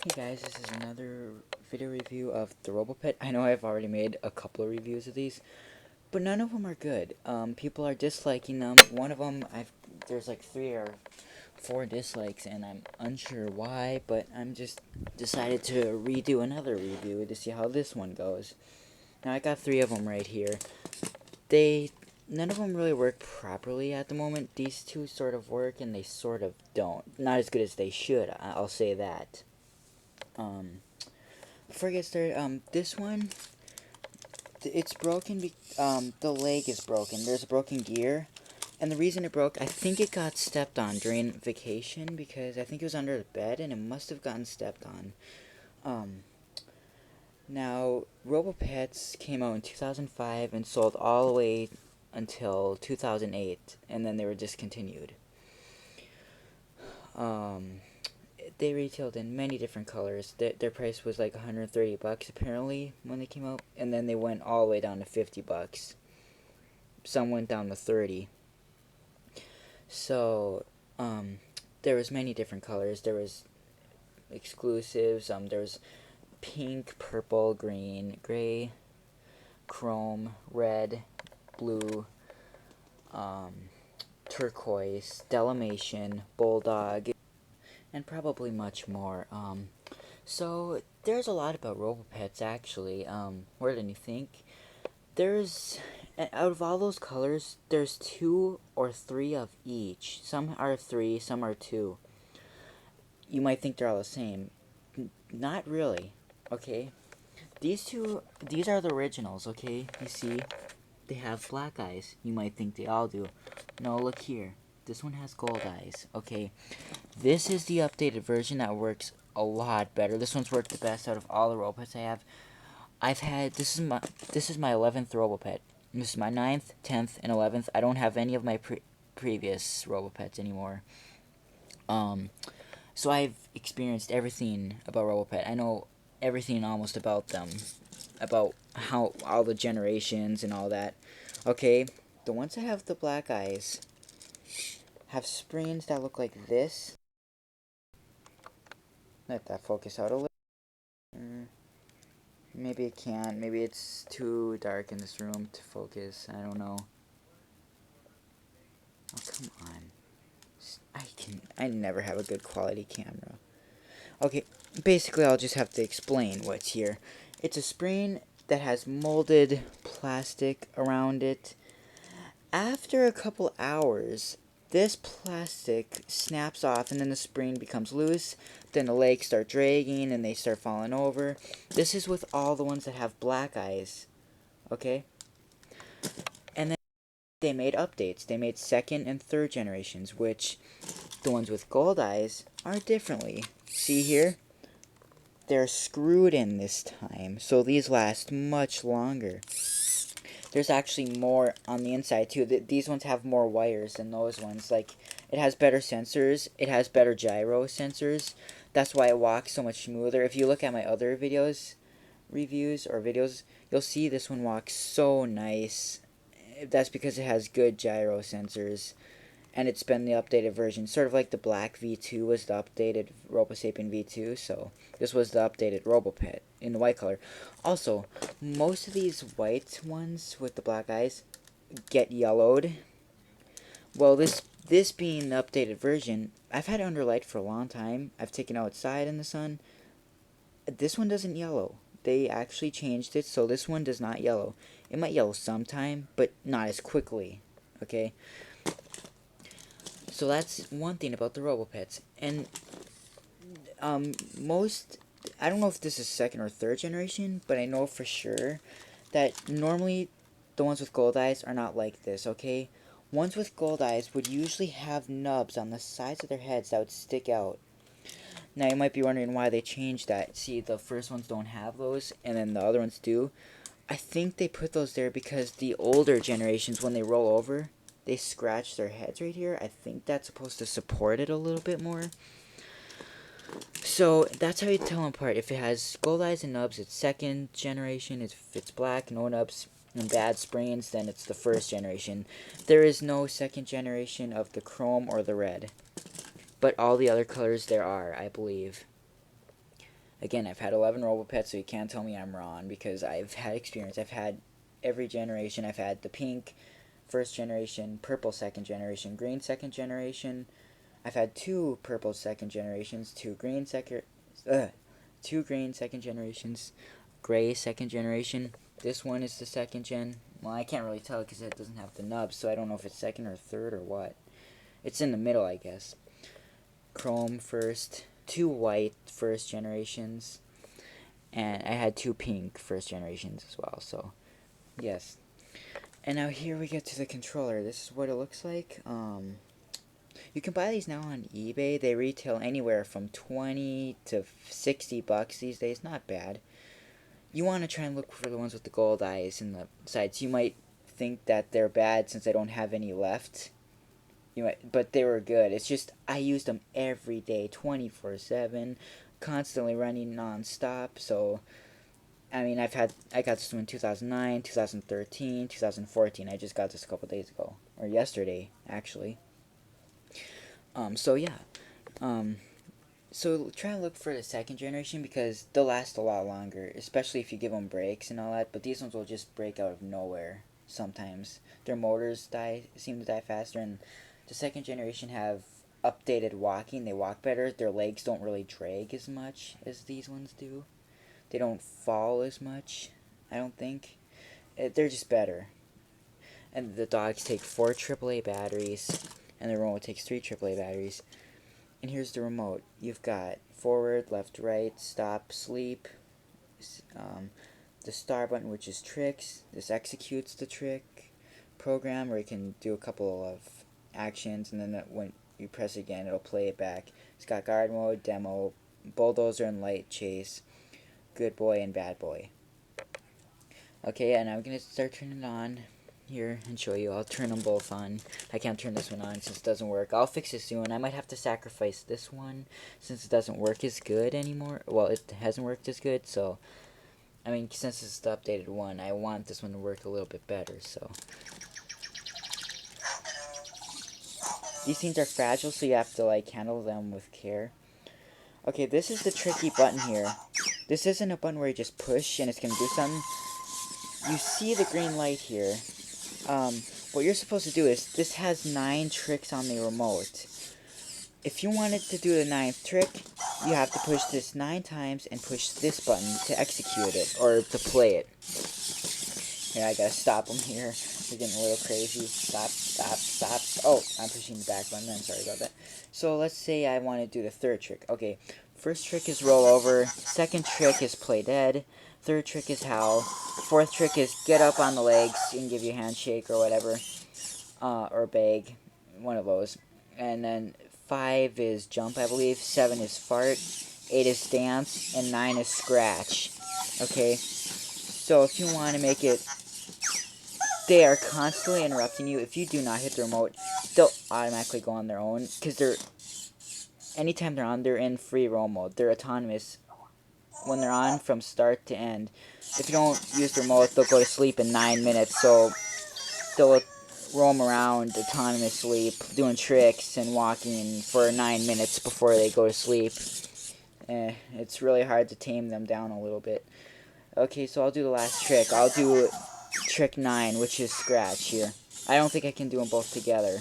Hey guys, this is another video review of the Robopet. I know I've already made a couple of reviews of these, but none of them are good. People are disliking them. One of them, there's like 3 or 4 dislikes, and I'm unsure why, but I'm just decided to redo another review to see how this one goes. Now I got 3 of them right here. None of them really work properly at the moment. These 2 sort of work, and they sort of don't. Not as good as they should, I'll say that. Before I get started, this one, it's broken, the leg is broken. There's a broken gear, and the reason it broke, I think it got stepped on during vacation, because I think it was under the bed, and it must have gotten stepped on. Now, Robopets came out in 2005 and sold all the way until 2008, and then they were discontinued. They retailed in many different colors. Their price was like $130 apparently when they came out, and then they went all the way down to $50. Some went down to 30. So, there was many different colors. There was exclusives. There was pink, purple, green, gray, chrome, red, blue, turquoise, Dalmatian, bulldog, and probably much more. So there's a lot about Robopets actually. More than you think. There's out of all those colors, there's 2 or 3 of each. Some are 3, some are 2. You might think they're all the same. Not really. Okay. These are the originals. Okay. You see, they have black eyes. You might think they all do. No, look here. This one has gold eyes. Okay. This is the updated version that works a lot better. This one's worked the best out of all the Robopets I have. This is my 11th Robopet. This is my 9th, 10th, and 11th. I don't have any of my previous Robopets anymore. So I've experienced everything about Robopet. I know everything almost about them, about how all the generations and all that. Okay, the ones that have the black eyes have springs that look like this. Let that focus out a little. Maybe it can't. Maybe it's too dark in this room to focus. I don't know. Oh, come on. I never have a good quality camera. Okay, basically I'll just have to explain what's here. It's a spring that has molded plastic around it. After a couple hours, this plastic snaps off and then the spring becomes loose. Then the legs start dragging and they start falling over. This is with all the ones that have black eyes. Okay? And then they made updates. They made 2nd and 3rd generations, which the ones with gold eyes are differently. See here? They're screwed in this time, so these last much longer. There's actually more on the inside too. These ones have more wires than those ones. Like, it has better sensors. It has better gyro sensors. That's why it walks so much smoother. If you look at my other reviews, you'll see this one walks so nice. That's because it has good gyro sensors. And it's been the updated version. Sort of like the black V2 was the updated RoboSapien V2. So this was the updated RoboPet in the white color. Also, most of these white ones with the black eyes get yellowed. Well, this being the updated version, I've had it under light for a long time. I've taken it outside in the sun. This one doesn't yellow. They actually changed it so this one does not yellow. It might yellow sometime, but not as quickly. Okay? So that's one thing about the Robopets. And I don't know if this is 2nd or 3rd generation, but I know for sure that normally the ones with gold eyes are not like this, okay? Ones with gold eyes would usually have nubs on the sides of their heads that would stick out. Now you might be wondering why they changed that. See, the first ones don't have those, and then the other ones do. I think they put those there because the older generations, when they roll over, they scratch their heads right here. I think that's supposed to support it a little bit more. So that's how you tell them apart. If it has gold eyes and nubs, it's 2nd generation. If it's black, no nubs, and bad springs, then it's the 1st generation. There is no 2nd generation of the chrome or the red. But all the other colors there are, I believe. Again, I've had 11 robopets, so you can't tell me I'm wrong because I've had experience. I've had every generation. I've had the pink first generation, purple second generation, green second generation. I've had two purple second generations, two green second generations, gray second generation. This one is the second gen. Well, I can't really tell because it doesn't have the nubs, so I don't know if it's second or third or what. It's in the middle, I guess. Chrome first, two white first generations, and I had two pink first generations as well, so yes. And now here we get to the controller. This is what it looks like. You can buy these now on eBay. They retail anywhere from 20 to 60 bucks these days. Not bad. You want to try and look for the ones with the gold eyes in the sides. You might think that they're bad since I don't have any left. But they were good. It's just I used them every day, 24/7, constantly running non-stop. So, I mean, I got this one in 2009, 2013, 2014. I just got this a couple days ago, or yesterday, actually. So yeah. So try and look for the second generation because they'll last a lot longer, especially if you give them brakes and all that. But these ones will just break out of nowhere sometimes. Their motors seem to die faster, and the second generation have updated walking. They walk better. Their legs don't really drag as much as these ones do. They don't fall as much, I don't think. They're just better. And the dogs take 4 AAA batteries, and the remote takes 3 AAA batteries. And here's the remote. You've got forward, left, right, stop, sleep, the star button, which is tricks. This executes the trick. Program, where you can do a couple of actions, and then when you press again, it'll play it back. It's got guard mode, demo, bulldozer, and light chase, good boy, and bad boy. Okay, and I'm going to start turning it on here and show you. I'll turn them both on. I can't turn this one on since it doesn't work. I'll fix this soon. I might have to sacrifice this one since it doesn't work as good anymore. Well, it hasn't worked as good, so I mean, since it's the updated one, I want this one to work a little bit better, so these things are fragile, so you have to like handle them with care. Okay, this is the tricky button here. This isn't a button where you just push and it's gonna do something. You see the green light here. What you're supposed to do is, this has 9 tricks on the remote. If you wanted to do the 9th trick, you have to push this 9 times and push this button to execute it, or to play it. Here, I gotta stop them here. They're getting a little crazy. Stop, stop, stop. Oh, I'm pushing the back button. I'm sorry about that. So let's say I want to do the 3rd trick. Okay, first trick is roll over. 2nd trick is play dead. 3rd trick is howl. 4th trick is get up on the legs and give you a handshake or whatever. Or beg. One of those. And then 5 is jump, I believe. 7 is fart. 8 is dance. And 9 is scratch. Okay? So if you want to make it... They are constantly interrupting you. If you do not hit the remote, they'll automatically go on their own. Because they're... Anytime they're on, they're in free roam mode. They're autonomous when they're on from start to end. If you don't use the remote, they'll go to sleep in 9 minutes. So they'll roam around autonomously, doing tricks and walking for 9 minutes before they go to sleep. It's really hard to tame them down a little bit. Okay, so I'll do the last trick. I'll do trick 9, which is scratch here. I don't think I can do them both together,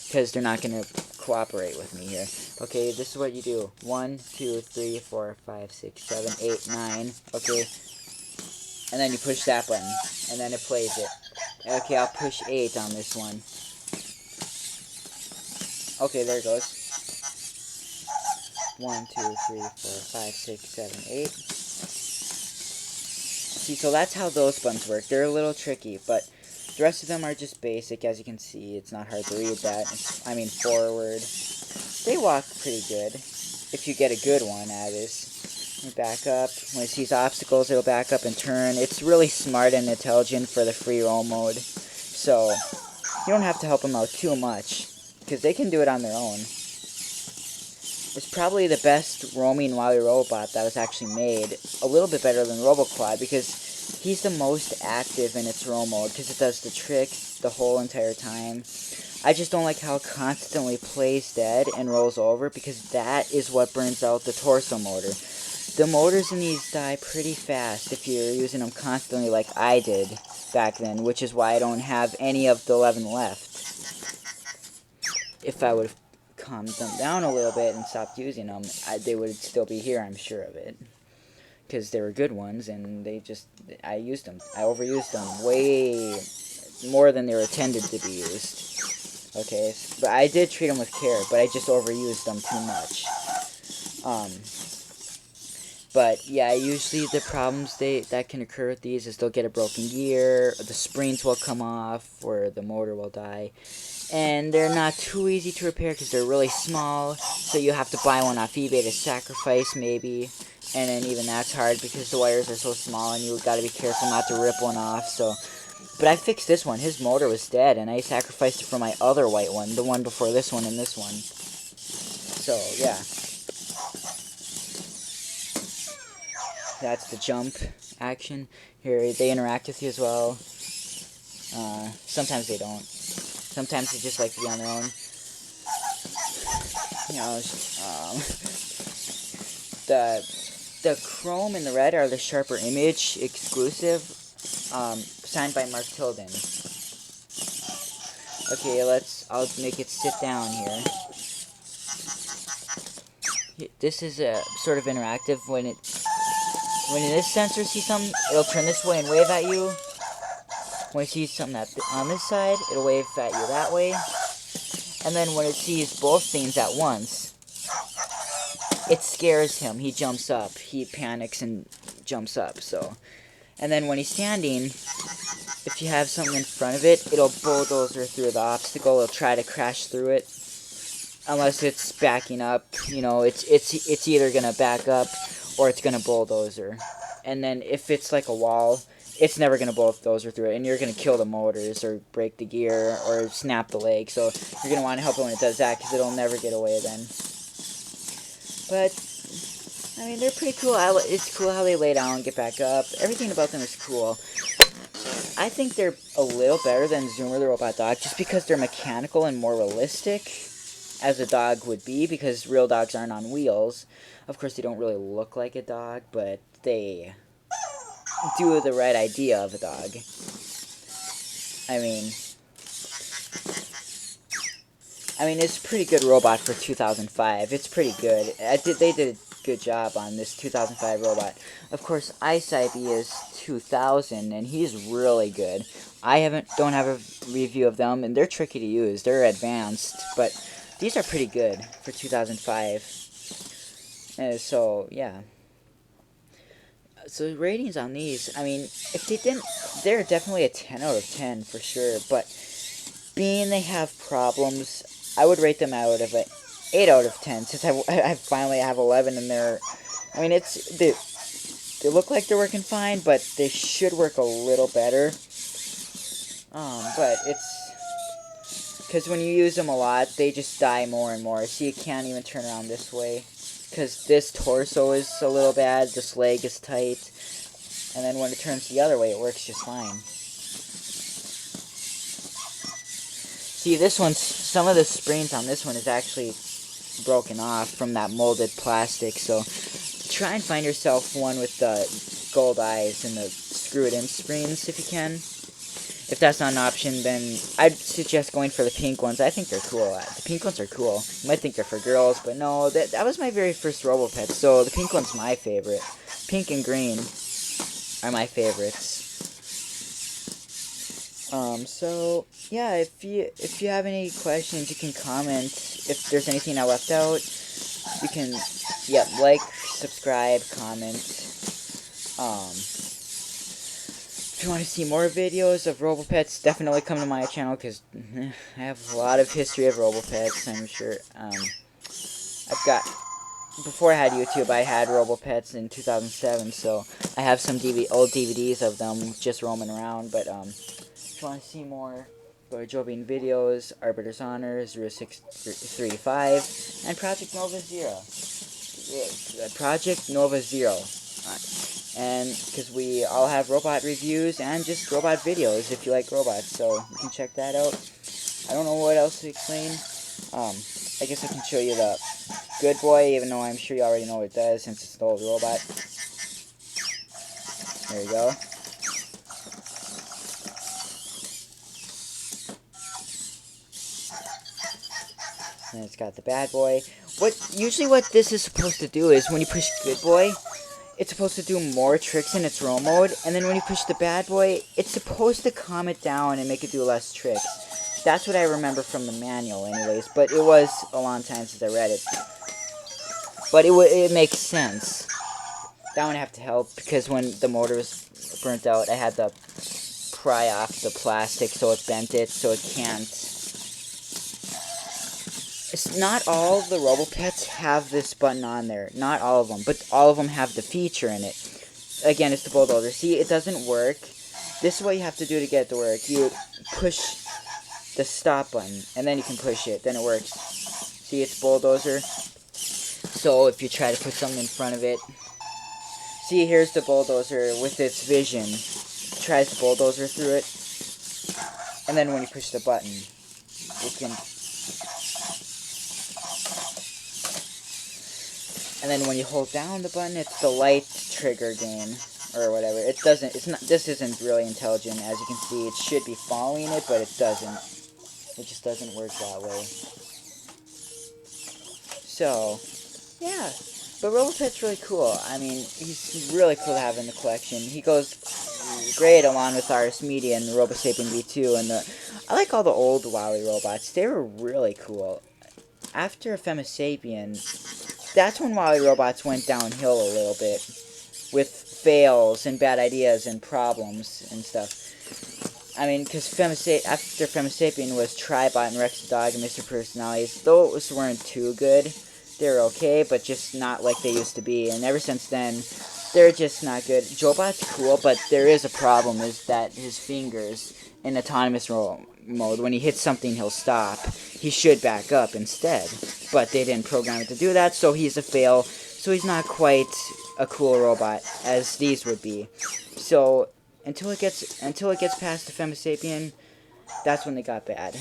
because they're not going to cooperate with me here. Okay, this is what you do. 1, 2, 3, 4, 5, 6, 7, 8, 9. Okay, and then you push that button, and then it plays it. Okay, I'll push 8 on this one. Okay, there it goes. 1, 2, 3, 4, 5, 6, 7, 8. See, so that's how those buttons work. They're a little tricky, but the rest of them are just basic. As you can see, it's not hard to read that. I mean, forward. They walk pretty good. If you get a good one, that is. Back up. When it sees obstacles, it'll back up and turn. It's really smart and intelligent for the free roam mode. So, you don't have to help them out too much, because they can do it on their own. It's probably the best roaming Wowee robot that was actually made. A little bit better than RoboQuad, because he's the most active in its roam mode, because it does the tricks the whole entire time. I just don't like how it constantly plays dead and rolls over, because that is what burns out the torso motor. the motors in these die pretty fast if you're using them constantly like I did back then, which is why I don't have any of the 11 left. If I would have calmed them down a little bit and stopped using them, they would still be here, I'm sure of it. Because they were good ones, and I used them. I overused them way more than they were intended to be used. Okay, but I did treat them with care, but I just overused them too much. But yeah, usually the problems that can occur with these is they'll get a broken gear, or the springs will come off, or the motor will die. And they're not too easy to repair because they're really small, so you have to buy one off eBay to sacrifice maybe. And then even that's hard because the wires are so small and you gotta be careful not to rip one off, so. But I fixed this one. His motor was dead, and I sacrificed it for my other white one, the one before this one and this one. So, yeah. That's the jump action. Here, they interact with you as well. Sometimes they don't. Sometimes they just like to be on their own. You know, the chrome and the red are the sharper image exclusive, signed by Mark Tilden. Okay, I'll make it sit down here. This is a sort of interactive. When this sensor sees something, it'll turn this way and wave at you. When it sees something on this side, it'll wave at you that way. And then when it sees both things at once, it scares him. He jumps up. He panics and jumps up. So, and then when he's standing, if you have something in front of it, it'll bulldozer through the obstacle. It'll try to crash through it. Unless it's backing up, you know, it's either gonna back up or it's gonna bulldozer. And then if it's like a wall, it's never going to bulldozer through it, and you're going to kill the motors or break the gear or snap the leg. So you're going to want to help it when it does that because it'll never get away then. But, I mean, they're pretty cool. It's cool how they lay down and get back up. Everything about them is cool. I think they're a little better than Zoomer the Robot Dog just because they're mechanical and more realistic as a dog would be, because real dogs aren't on wheels. Of course, they don't really look like a dog, but they do the right idea of a dog. I mean, it's a pretty good robot for 2005. It's pretty good. They did a good job on this 2005 robot. Of course, Ice IB is 2000, and he's really good. I don't have a review of them, and they're tricky to use. They're advanced, but these are pretty good for 2005. So, yeah. So ratings on these, I mean, if they didn't, they're definitely a 10 out of 10 for sure, but being they have problems, I would rate them out of an 8 out of 10, since I finally have 11 in there. I mean, they look like they're working fine, but they should work a little better. But it's, because when you use them a lot, they just die more and more, so you can't even turn around this way. Because this torso is a little bad, this leg is tight, and then when it turns the other way, it works just fine. See, this one's, some of the springs on this one is actually broken off from that molded plastic, so try and find yourself one with the gold eyes and the screw-it-in springs if you can. If that's not an option, then I'd suggest going for the pink ones. I think they're cool. The pink ones are cool. You might think they're for girls, but no, that was my very first RoboPet, so the pink one's my favorite. Pink and green are my favorites. So, yeah, if you have any questions, you can comment. If there's anything I left out, you can, like, subscribe, comment. If you want to see more videos of RoboPets, definitely come to my channel, because I have a lot of history of RoboPets, I'm sure. I've got, before I had YouTube, I had RoboPets in 2007, so I have some old DVDs of them just roaming around, but, if you want to see more, go to Joe Bean Videos, Arbiter's Honor, 0635, and Project Nova Zero. Project Nova Zero. And because we all have robot reviews and just robot videos if you like robots, so you can check that out. I don't know what else to explain. I guess I can show you the good boy, even though I'm sure you already know what it does since it's an old robot. There you go. And it's got the bad boy. Usually what this is supposed to do is when you push good boy, it's supposed to do more tricks in its roll mode, and then when you push the bad boy, it's supposed to calm it down and make it do less tricks. That's what I remember from the manual anyways, but it was a long time since I read it. But it makes sense. That one have to help, because when the motor was burnt out, I had to pry off the plastic so it bent it, so it can't. It's not all of the RoboPets have this button on there. Not all of them, but all of them have the feature in it. Again, it's the bulldozer. See, it doesn't work. This is what you have to do to get it to work. You push the stop button, and then you can push it. Then it works. See, it's bulldozer. So if you try to put something in front of it, see, here's the bulldozer with its vision. It tries to bulldozer through it, and then when you push the button, it can. And then when you hold down the button, it's the light trigger game, or whatever. It doesn't. It's not. This isn't really intelligent, as you can see. It should be following it, but it doesn't. It just doesn't work that way. So, yeah. But Robopet's really cool. I mean, he's really cool to have in the collection. He goes great along with Ars Media and the RoboSapien V2 and the. I like all the old wowwee robots. They were really cool. After Femisapien, that's when wowwee robots went downhill a little bit, with fails and bad ideas and problems and stuff. I mean, because after Femisapien was Tribot and Rex the Dog and Mr. Personalities, those weren't too good. They were okay, but just not like they used to be. And ever since then, they're just not good. Jobot's cool, but there is a problem, is that his fingers in autonomous mode, when he hits something, he'll stop. He should back up instead, but they didn't program it to do that, so he's a fail. So he's not quite a cool robot as these would be. So until it gets past the Femisapien, that's when they got bad.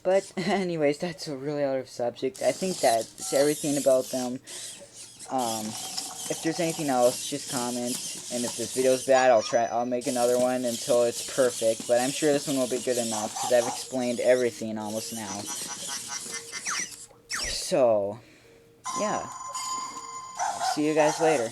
But anyways, that's a really out of subject. I think that's everything about them. If there's anything else, just comment. And if this video is bad, I'll make another one until it's perfect. But I'm sure this one will be good enough, because I've explained everything almost now. So, yeah. See you guys later.